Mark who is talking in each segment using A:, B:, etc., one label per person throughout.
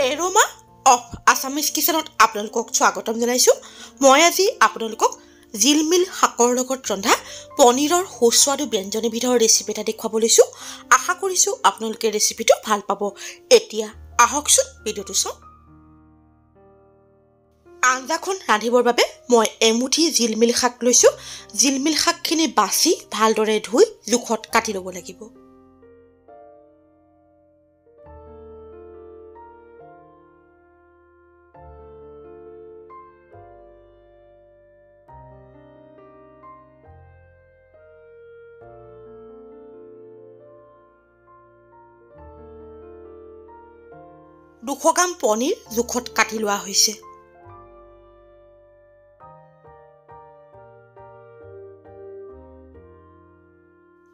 A: Aroma of Assamese কিচেনত আপোনালোকক স্বাগতম জনাইছোঁ। মই আজি আপোনালোকক জিলমিল শাকৰ লগত ৰন্ধা পনীৰৰ সুস্বাদু ব্যঞ্জন বিধৰ ৰেচিপি এটা দেখুৱাব লৈছোঁ। আশা কৰিছোঁ আপোনালোকে ৰেচিপিটো ভাল পাব। এতিয়া আহকচোন ভিডিঅ'টো চাওঁ। আঞ্জাখন ৰান্ধিবৰ বাবে মই এমুঠি জিলমিল শাক লৈছোঁ। জিলমিল শাকখিনি বাছি ভালদৰে ধুই জোখত কাটি ল'ব লাগিব। দুশ গ্ৰাম পনীৰ জোখত কাটি লোৱা হৈছে।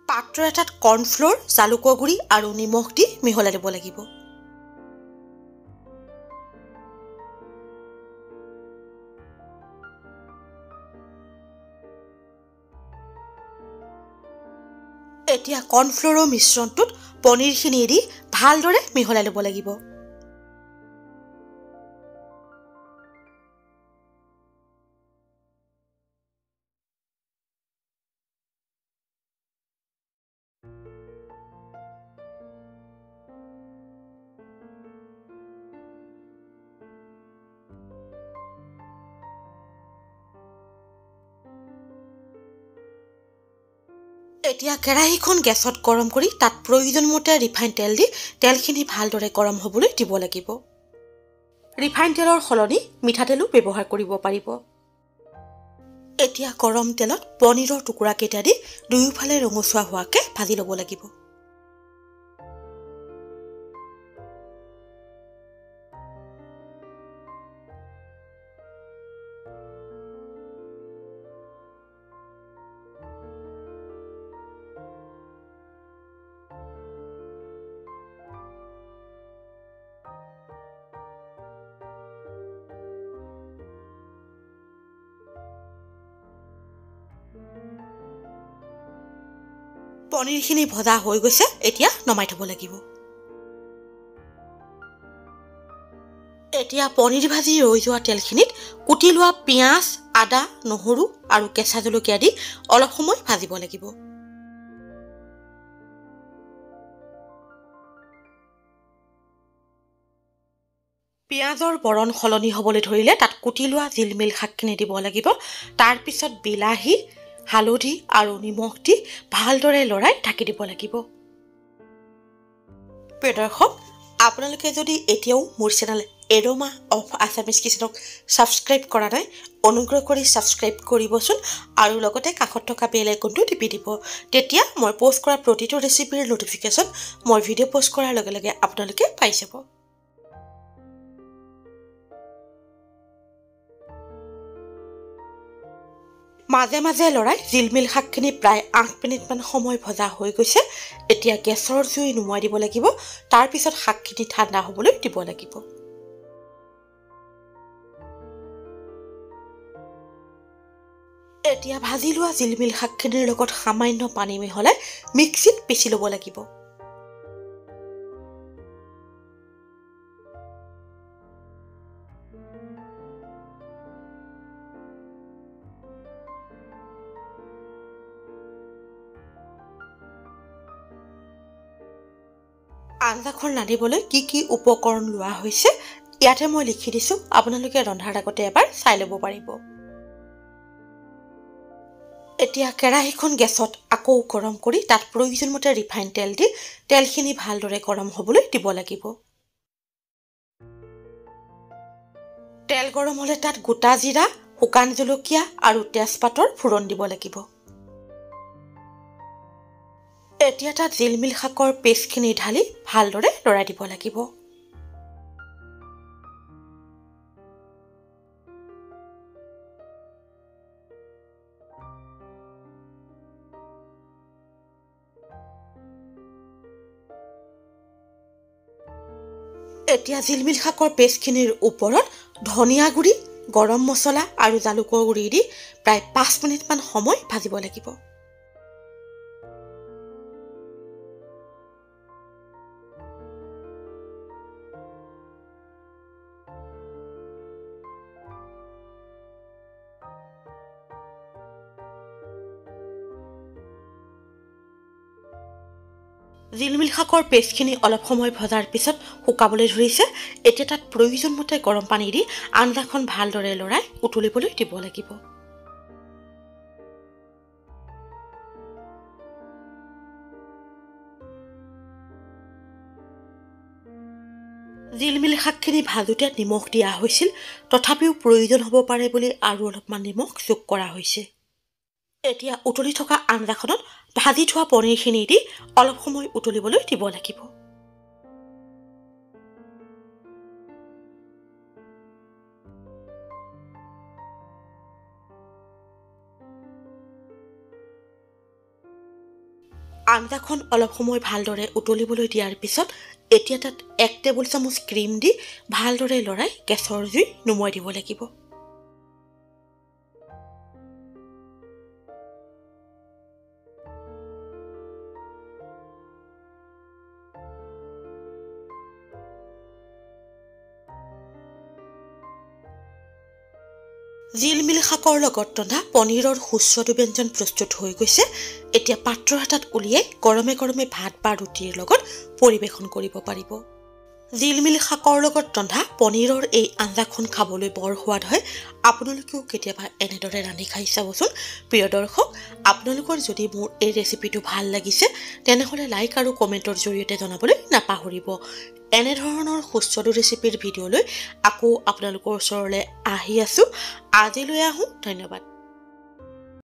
A: পাত্ৰ এটাত কৰ্ণফ্ল'ৰ, জালুকৰ গুড়ি আৰু নিমখ দি মিহলাই ল'ব লাগিব। এতিয়া কৰ্ণফ্ল'ৰৰ মিশ্ৰণটোত পনীৰখিনি দি ভালদৰে মিহলাই ল'ব লাগিব। এতিয়া কেৰাহীখন গেছত গৰম কৰি তাত প্ৰয়োজনমতে ৰিফাইন তেল দি তেলখিনি ভালদৰে গৰম হ'বলৈ দিব লাগিব। ৰিফাইন তেলৰ সলনি মিঠাতেলো ব্যৱহাৰ কৰিব পাৰিব। এতিয়া গৰম তেলত পনীৰৰ টুকুৰাকেইটা দি দুয়োফালে ৰঙচুৱা হোৱাকৈ ভাজি ল'ব লাগিব। পনীৰখিনি ভজা হৈ গৈছে, এতিয়া নমাই থ'ব লাগিব। এতিয়া পনীৰ ভাজি ৰৈ যোৱা তেলখিনিত কুটি লোৱা পিঁয়াজ, আদা, নহৰু আৰু কেঁচা জলকীয়া দি অলপ সময় ভাজিব লাগিব। পিঁয়াজৰ বৰণ সলনি হ'বলৈ ধৰিলে তাত কুটি লোৱা জিলমিল শাকখিনি দিব লাগিব। তাৰপিছত বিলাহী, হালধি আৰু নিমখ দি ভালদৰে লৰাই ঢাকি দিব লাগিব। প্ৰিয় দৰ্শক, আপোনালোকে যদি এতিয়াও মোৰ চেনেল এৰোমা অফ আছামিজ কিচেনক ছাবস্ক্ৰাইব কৰা নাই, অনুগ্ৰহ কৰি ছাবস্ক্ৰাইব কৰিবচোন আৰু লগতে কাষত থকা বেল আইকনটো টিপি দিব। তেতিয়া মই প'ষ্ট কৰা প্ৰতিটো ৰেচিপিৰ ন'টিফিকেশ্যন মই ভিডিঅ' প'ষ্ট কৰাৰ লগে লগে আপোনালোকে পাই যাব। মাজে মাজে লৰাই জিলমিল শাকখিনি প্ৰায় 8 মিনিটমান সময় ভজা হৈ গৈছে। এতিয়া গেছৰ জুই নুমুৱাই দিব লাগিব। তাৰপিছত শাকখিনি ঠাণ্ডা হ'বলৈ দিব লাগিব। এতিয়া ভাজি লোৱা জিলমিল শাকখিনিৰ লগত সামান্য পানী মিহলাই মিক্সিত পিচি ল'ব লাগিব। আঞ্জাখন ৰান্ধিবলৈ কি কি উপকৰণ লোৱা হৈছে ইয়াতে মই লিখি দিছোঁ, আপোনালোকে ৰন্ধাৰ আগতে এবাৰ চাই ল'ব পাৰিব। এতিয়া কেৰাহীখন গেছত আকৌ গৰম কৰি তাত প্ৰয়োজনমতে ৰিফাইন তেল দি তেলখিনি ভালদৰে গৰম হ'বলৈ দিব লাগিব। তেল গৰম হ'লে তাত গোটা জিৰা, শুকান জলকীয়া আৰু তেজপাতৰ ফোৰণ দিব লাগিব। এতিয়া তাত জিলমিল শাকৰ পেষ্টখিনি ঢালি ভালদৰে লৰাই দিব লাগিব। এতিয়া জিলমিল শাকৰ পেষ্টখিনিৰ ওপৰত ধনিয়া গুড়ি, গৰম মছলা আৰু জালুকৰ গুড়ি দি প্ৰায় 5 মিনিটমান সময় ভাজিব লাগিব। জিলমিল শাকৰ পেষ্টখিনি অলপ সময় ভজাৰ পিছত শুকাবলৈ ধৰিছে। এতিয়া তাত প্ৰয়োজন মতে গৰম পানী দি আঞ্জাখন ভালদৰে লৰাই উতলিবলৈ দিব লাগিব। জিলমিল শাকখিনি ভাজোঁতে নিমখ দিয়া হৈছিল, তথাপিও প্ৰয়োজন হ'ব পাৰে বুলি আৰু অলপমান নিমখ যোগ কৰা হৈছে। এতিয়া উতলি থকা আঞ্জাখনত ভাজি থোৱা পনীৰখিনি দি অলপ সময় উতলিবলৈ দিব লাগিব। আঞ্জাখন অলপ সময় ভালদৰে উতলিবলৈ দিয়াৰ পিছত এতিয়া তাত 1 টেবুল চামুচ ক্ৰীম দি ভালদৰে লৰাই গেছৰ জুই নুমুৱাই দিব লাগিব। জিলমিল শাকৰ লগত ৰন্ধা পনীৰৰ সুস্বাদু ব্যঞ্জন প্ৰস্তুত হৈ গৈছে। এতিয়া পাত্ৰৰ এটাত উলিয়াই গৰমে গৰমে ভাত বা ৰুটিৰ লগত পৰিৱেশন কৰিব পাৰিব। জিলমিল শাকৰ লগত ৰন্ধা পনীৰৰ এই আঞ্জাখন খাবলৈ বৰ সোৱাদ হয়। আপোনালোকেও কেতিয়াবা এনেদৰে ৰান্ধি খাই চাবচোন। প্ৰিয় দৰ্শক, আপোনালোকৰ যদি মোৰ এই ৰেচিপিটো ভাল লাগিছে তেনেহ'লে লাইক আৰু কমেণ্টৰ জৰিয়তে জনাবলৈ নাপাহৰিব। এনেধৰণৰ সুস্বাদু ৰেচিপিৰ ভিডিঅ'লৈ আকৌ আপোনালোকৰ ওচৰলৈ আহি আছোঁ। আজিলৈ আহোঁ, ধন্যবাদ।